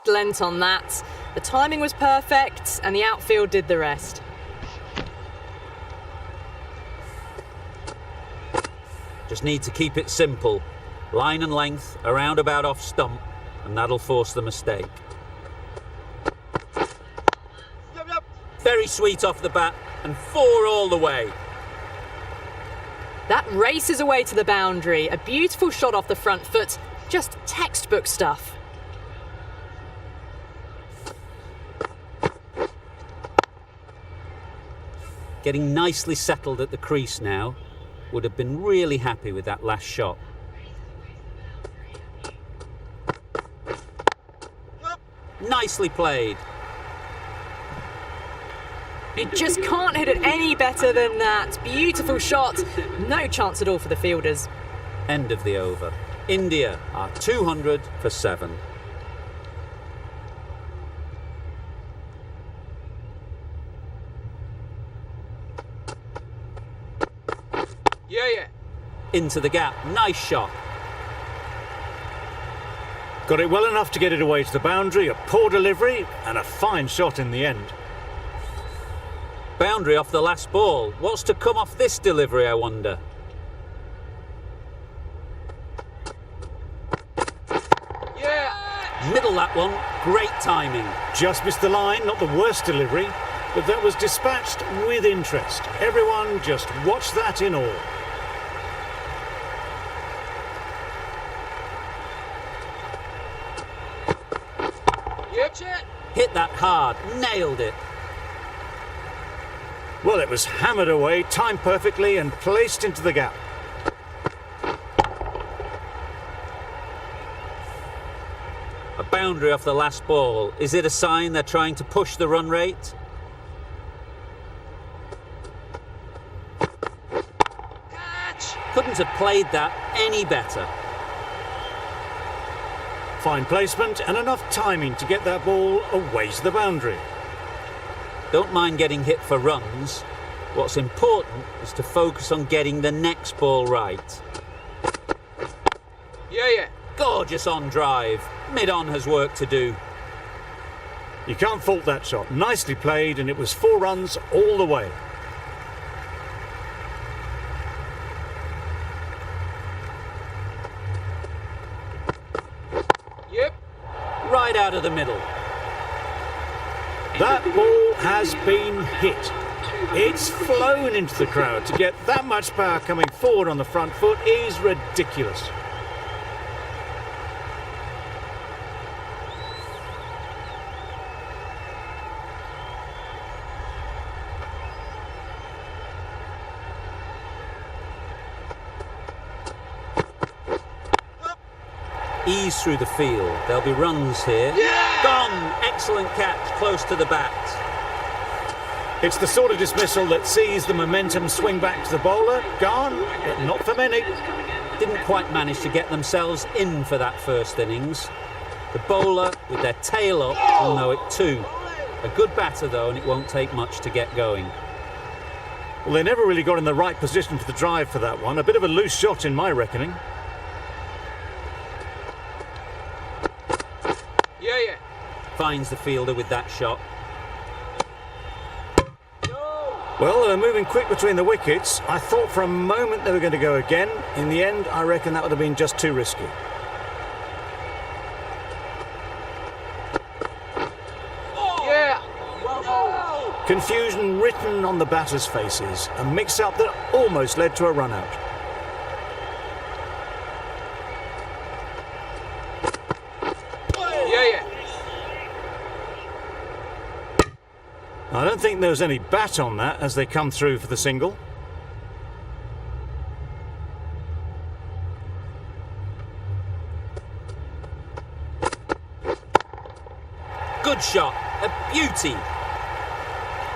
just lent on that. The timing was perfect, and the outfield did the rest. Just need to keep it simple. Line and length, around about off stump, and that'll force the mistake. Very sweet off the bat, and 4 all the way. That races away to the boundary. A beautiful shot off the front foot. Just textbook stuff. Getting nicely settled at the crease now. Would have been really happy with that last shot. Nicely played. You just can't hit it any better than that. Beautiful shot. No chance at all for the fielders. End of the over. India are 200 for 7. Yeah. Into the gap. Nice shot. Got it well enough to get it away to the boundary. A poor delivery and a fine shot in the end. Boundary off the last ball. What's to come off this delivery, I wonder? Yeah! Middle that one. Great timing. Just missed the line, not the worst delivery, but that was dispatched with interest. Everyone just watched that in awe. Yep. Hit that hard. Nailed it. Well, it was hammered away, timed perfectly and placed into the gap. A boundary off the last ball. Is it a sign they're trying to push the run rate? Catch! Couldn't have played that any better. Fine placement and enough timing to get that ball away to the boundary. Don't mind getting hit for runs. What's important is to focus on getting the next ball right. Yeah. Gorgeous on drive. Mid-on has work to do. You can't fault that shot. Nicely played, and it was 4 runs all the way. Yep. Right out of the middle. That ball has been hit. It's flown into the crowd. To get that much power coming forward on the front foot is ridiculous. Ease through the field. There'll be runs here. Yeah! Gone! Excellent catch, close to the bat. It's the sort of dismissal that sees the momentum swing back to the bowler. Gone, but not for many. Didn't quite manage to get themselves in for that first innings. The bowler, with their tail up, will know it too. A good batter though, and it won't take much to get going. Well, they never really got in the right position for the drive for that one. A bit of a loose shot in my reckoning. Yeah. Finds the fielder with that shot. Well, they were moving quick between the wickets. I thought for a moment they were going to go again. In the end, I reckon that would have been just too risky. Yeah. Confusion written on the batters' faces. A mix-up that almost led to a run-out. Yeah. I don't think there was any bat on that as they come through for the single. Good shot. A beauty.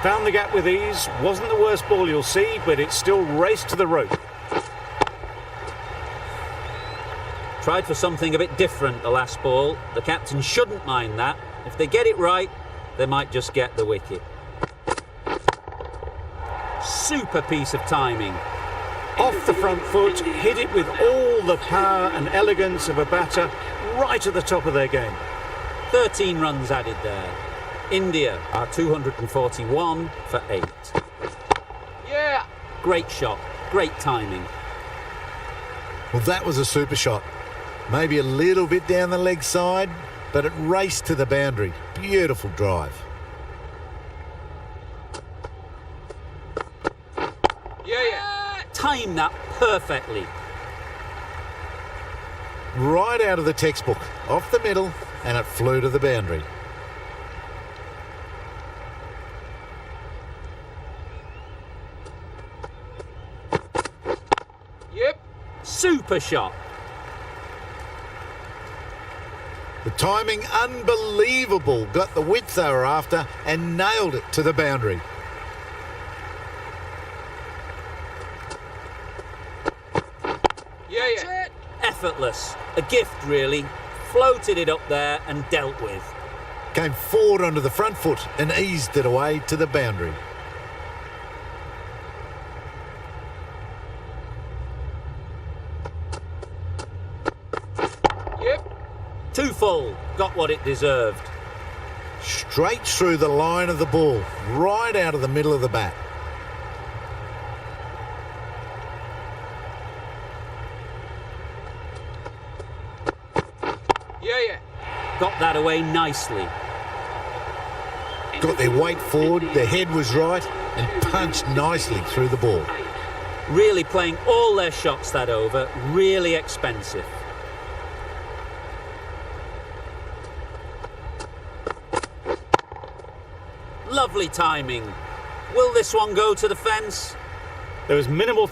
Found the gap with ease. Wasn't the worst ball you'll see, but it still raced to the rope. Tried for something a bit different the last ball. The captain shouldn't mind that. If they get it right, they might just get the wicket. Super piece of timing. Off the front foot, hit it with all the power and elegance of a batter right at the top of their game. 13 runs added there. India are 241 for 8. Yeah. Great shot, great timing. Well, that was a super shot. Maybe a little bit down the leg side, but it raced to the boundary. Beautiful drive. Yeah. Timed that perfectly. Right out of the textbook, off the middle, and it flew to the boundary. Yep. Super shot. The timing unbelievable. Got the width they were after and nailed it to the boundary. Yeah. Effortless. A gift, really. Floated it up there and dealt with. Came forward onto the front foot and eased it away to the boundary. Yep. Too full. Got what it deserved. Straight through the line of the ball, right out of the middle of the bat. Yeah. Got that away nicely. Got their weight forward, their head was right, and punched nicely through the ball. Really playing all their shots that over. Really expensive. Lovely timing. Will this one go to the fence? There was minimal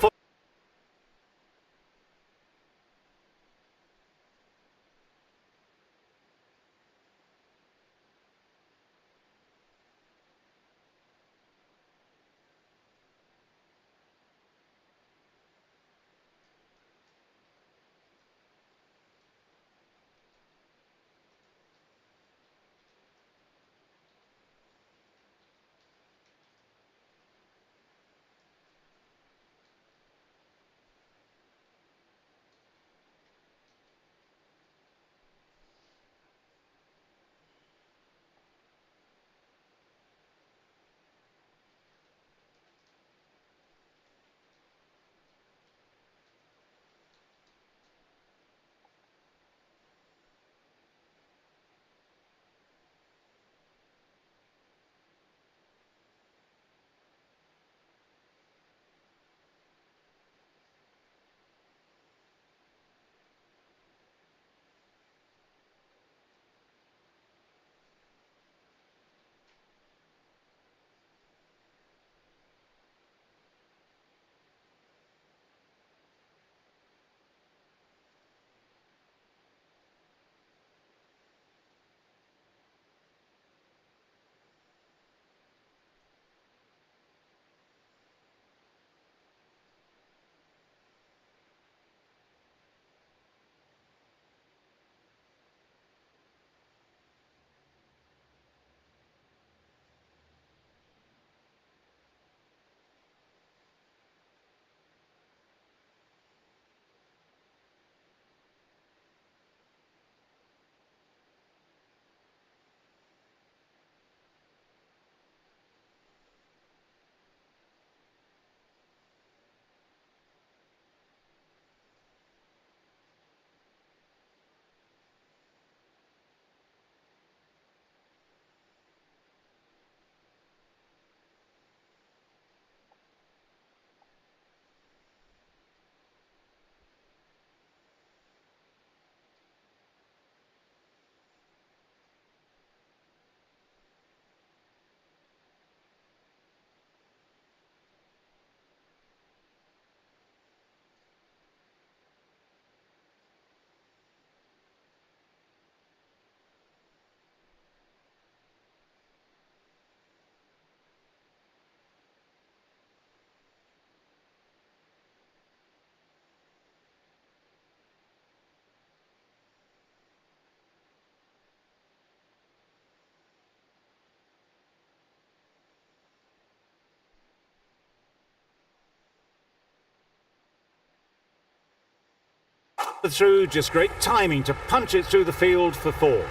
through, just great timing to punch it through the field for 4.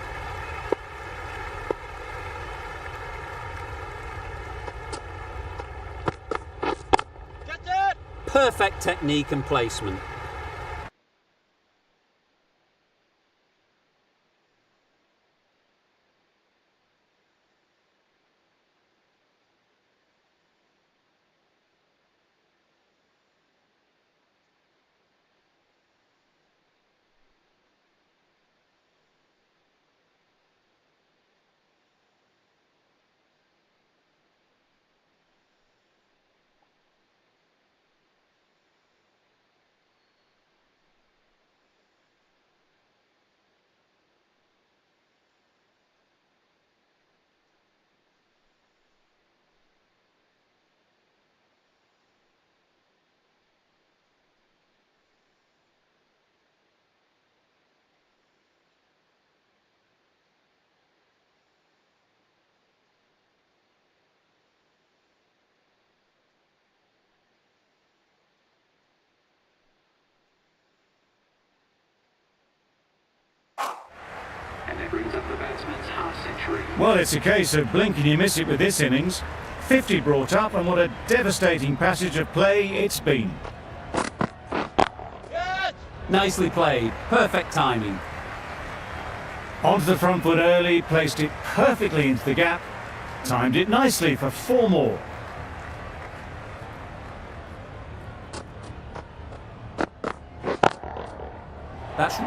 Perfect technique and placement. Well, it's a case of blink and you miss it with this innings. 50 brought up, and what a devastating passage of play it's been. Nicely played. Perfect timing. Onto the front foot early, placed it perfectly into the gap, timed it nicely for 4 more. That's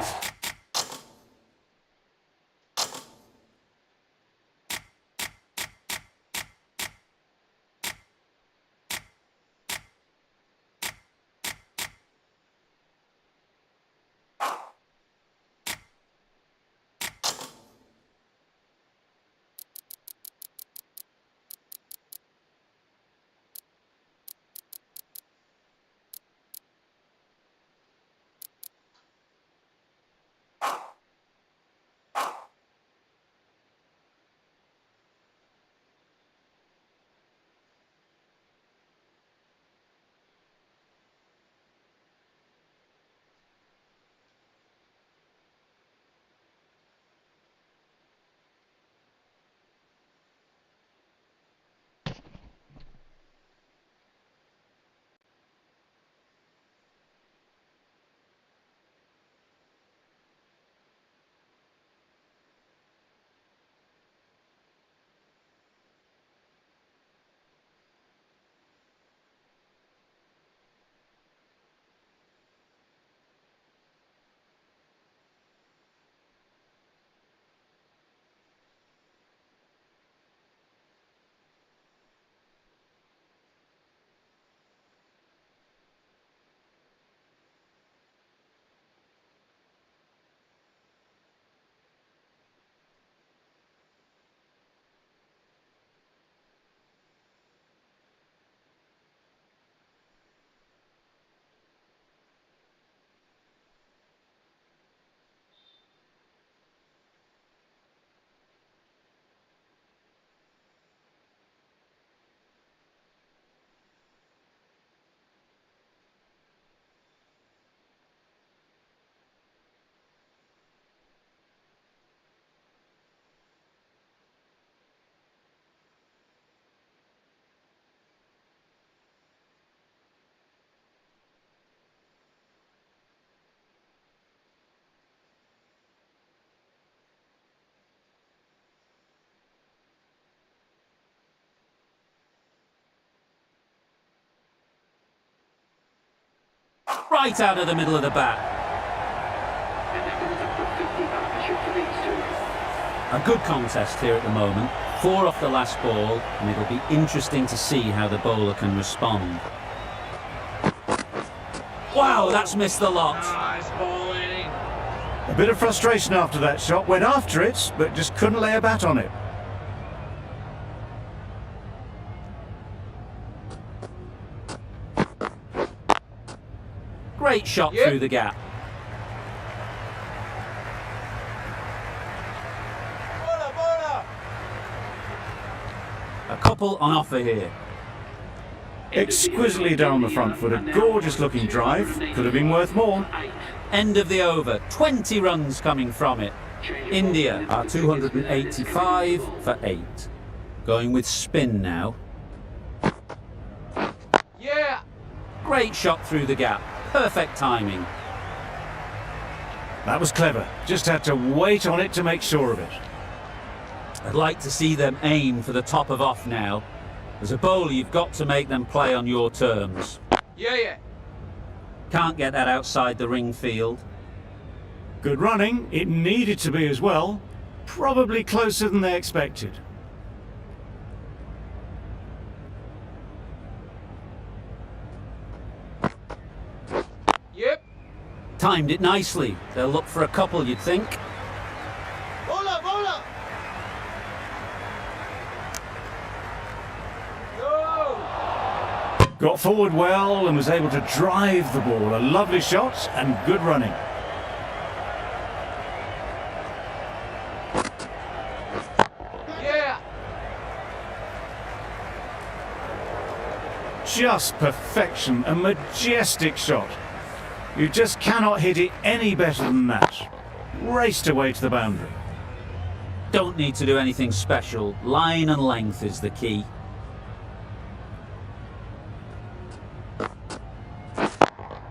right out of the middle of the bat. A good contest here at the moment. 4 off the last ball, and it'll be interesting to see how the bowler can respond. Wow, that's missed the lot. Nice bowling. A bit of frustration after that shot, went after it, but just couldn't lay a bat on it. Great shot Yep. through the gap. Bowler, bowler. A couple on offer here. Exquisitely down the front foot, a gorgeous looking drive, could have been worth more. End of the over. 20 runs coming from it. India are 285 for 8. Going with spin now. Yeah. Great shot through the gap. Perfect timing. That was clever. Just had to wait on it to make sure of it. I'd like to see them aim for the top of off now. As a bowler, you've got to make them play on your terms. Yeah. Can't get that outside the ring field. Good running. It needed to be as well. Probably closer than they expected. Yep. Timed it nicely. They'll look for a couple, you'd think. Bola, bola. Go. Got forward well and was able to drive the ball. A lovely shot and good running. Yeah. Just perfection. A majestic shot. You just cannot hit it any better than that. Raced away to the boundary. Don't need to do anything special. Line and length is the key.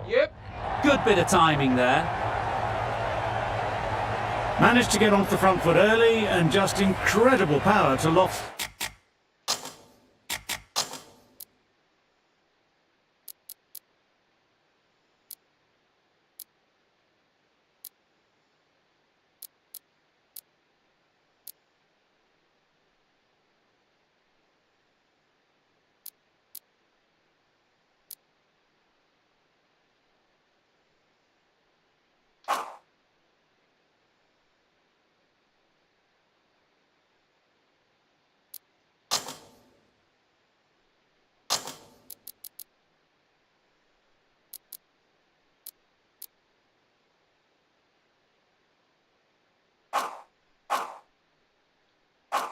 Yep. Good bit of timing there. Managed to get onto the front foot early and just incredible power to loft.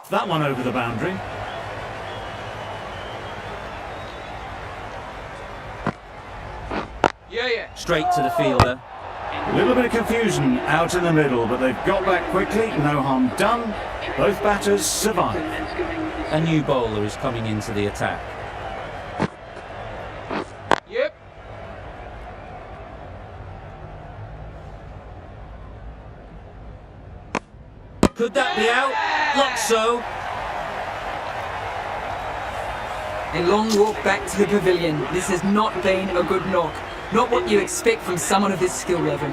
That one over the boundary. Yeah. Straight to the fielder. A little bit of confusion out in the middle, but they've got back quickly. No harm done. Both batters survive. A new bowler is coming into the attack. Yep. Could that be out? Looks so. A long walk back to the pavilion. This has not been a good knock. Not what you expect from someone of this skill level.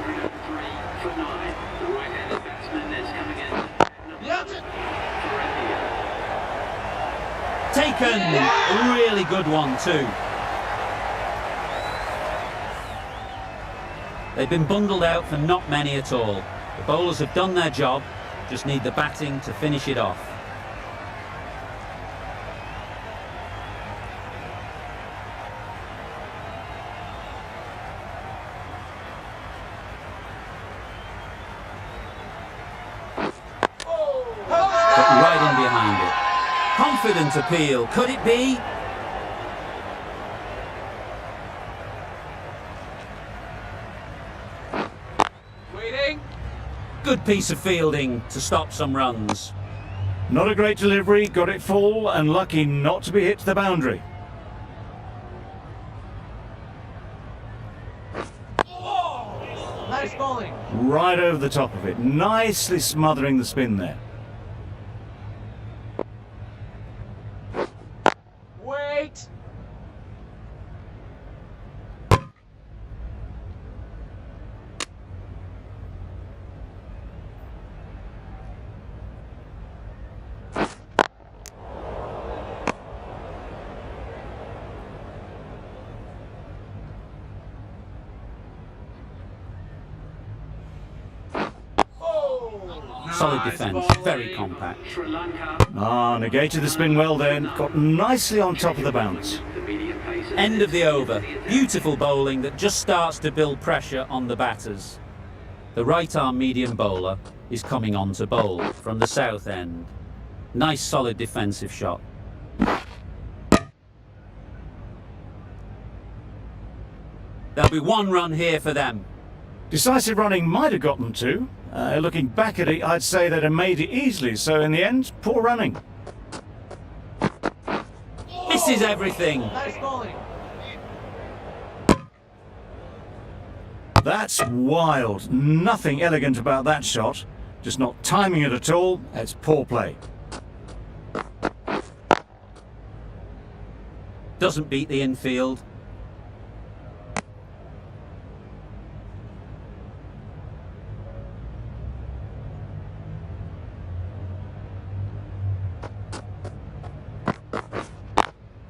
Taken. A really good one too. They've been bundled out for not many at all. The bowlers have done their job. Just need the batting to finish it off. Got right in behind it. Confident appeal. Could it be? Waiting. Good piece of fielding to stop some runs. Not a great delivery, got it full and lucky not to be hit to the boundary. Nice bowling. Right over the top of it, nicely smothering the spin there. Wait. Solid defence, very compact. Negated the spin well then, got nicely on top of the bounce. End of the over. Beautiful bowling that just starts to build pressure on the batters. The right arm medium bowler is coming on to bowl from the south end. Nice solid defensive shot. There'll be one run here for them. Decisive running might have got them two. Looking back at it, I'd say they'd have made it easily, so in the end, poor running. This is everything. Nice bowling. That's wild. Nothing elegant about that shot. Just not timing it at all. It's poor play. Doesn't beat the infield.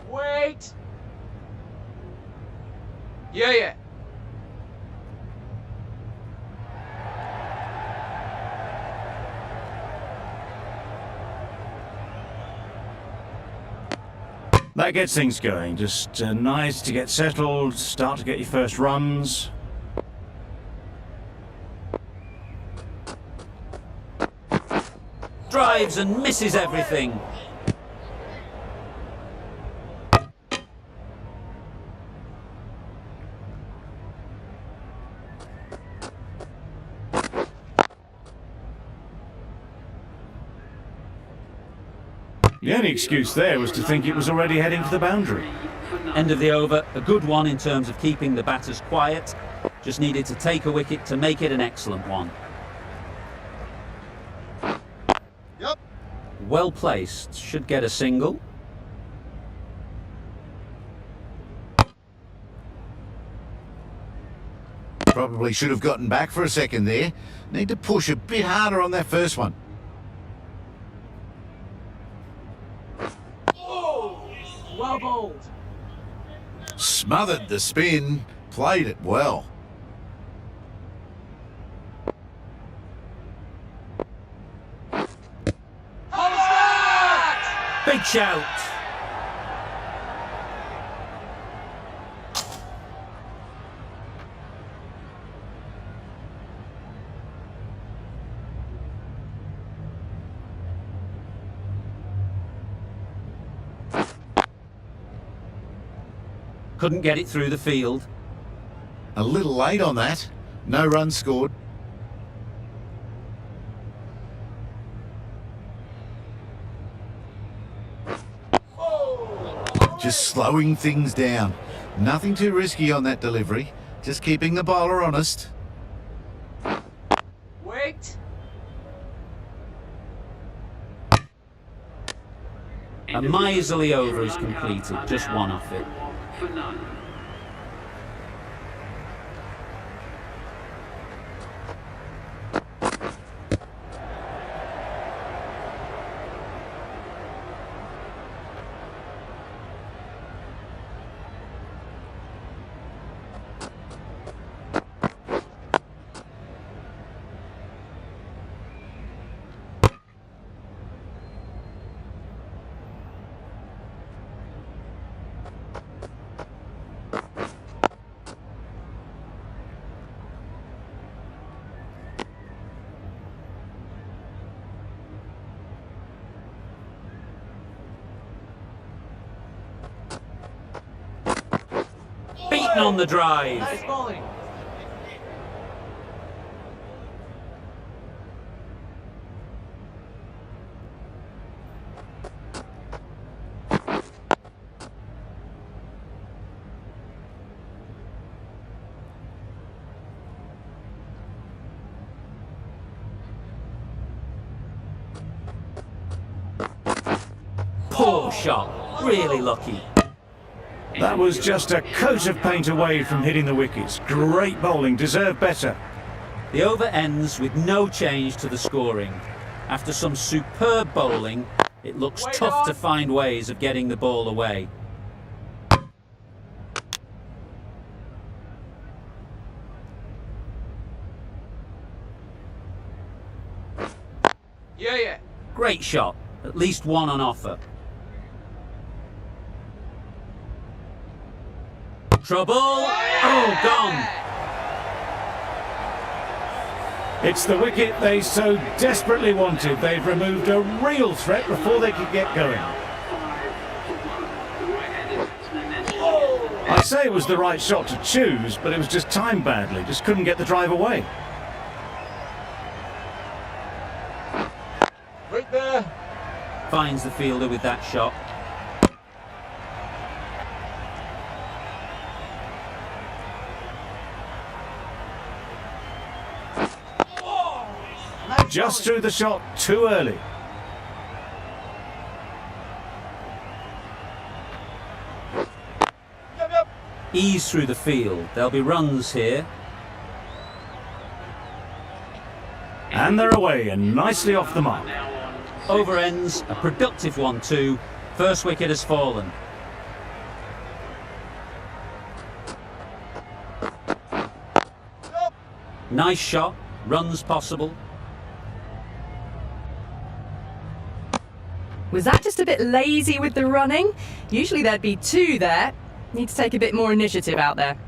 Wait! Yeah. That gets things going. Just nice to get settled, start to get your first runs. Drives and misses everything. The only excuse there was to think it was already heading for the boundary. End of the over, a good one in terms of keeping the batters quiet. Just needed to take a wicket to make it an excellent one. Yep. Well placed, should get a single. Probably should have gotten back for a second there. Need to push a bit harder on that first one. Well bowled. Smothered the spin, played it well. How's that? Big shout. Couldn't get it through the field. A little late on that. No runs scored. Just slowing things down. Nothing too risky on that delivery. Just keeping the bowler honest. Wait. A miserly over is completed, just one off it. Beaten on the drive. Nice bowling. Poor shot. Really lucky. That was just a coat of paint away from hitting the wickets. Great bowling, deserved better. The over ends with no change to the scoring. After some superb bowling, it looks tough to find ways of getting the ball away. Yeah. Great shot. At least one on offer. Trouble. Oh, gone. It's the wicket they so desperately wanted. They've removed a real threat before they could get going. I say it was the right shot to choose, but it was just timed badly. Just couldn't get the drive away. Right there. Finds the fielder with that shot. just threw the shot too early. Ease through the field. There'll be runs here. And they're away and nicely off the mark. Over ends, a productive 1-2. First wicket has fallen. Nice shot, runs possible. Was that just a bit lazy with the running? Usually there'd be 2 there. Need to take a bit more initiative out there.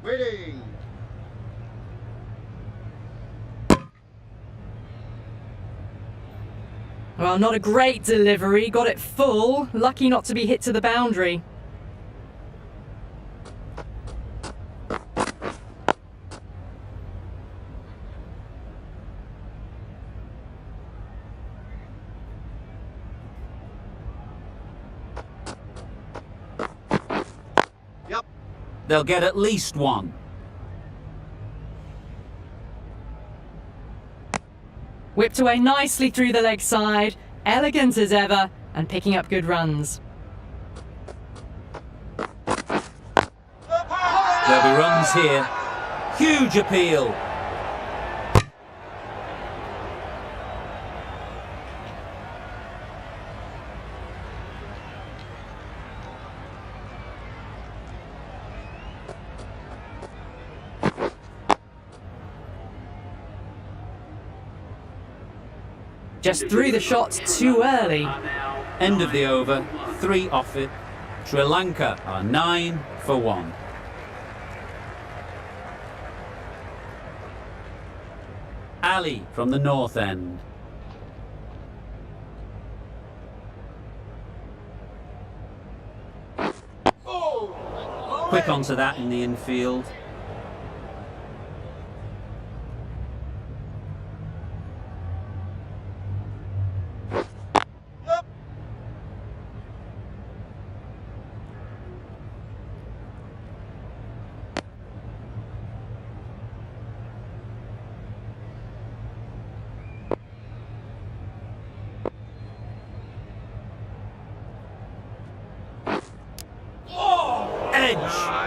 Waiting. Well, not a great delivery. Got it full. Lucky not to be hit to the boundary. They'll get at least 1. Whipped away nicely through the leg side. Elegant as ever, and picking up good runs. There'll be runs here. Huge appeal. Just threw the shot too early. End of the over, 3 off it. Sri Lanka are 9 for 1. Ali from the north end. Quick onto that in the infield.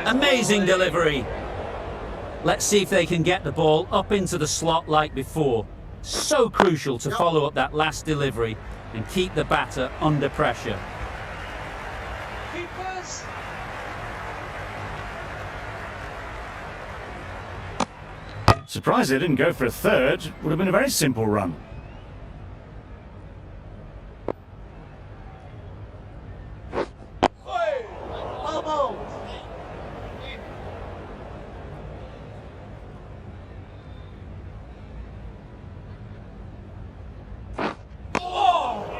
Amazing delivery. Let's see if they can get the ball up into the slot like before. So crucial to follow up that last delivery and keep the batter under pressure. Keepers. Surprised they didn't go for a third. Would have been a very simple run.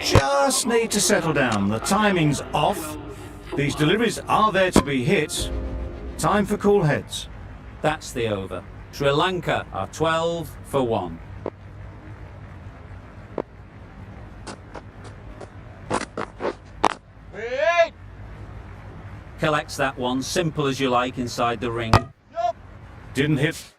Just need to settle down. The timing's off. These deliveries are there to be hit. Time for cool heads. That's the over. Sri Lanka are 12 for 1. Wait. Collects that one, simple as you like inside the ring. Didn't hit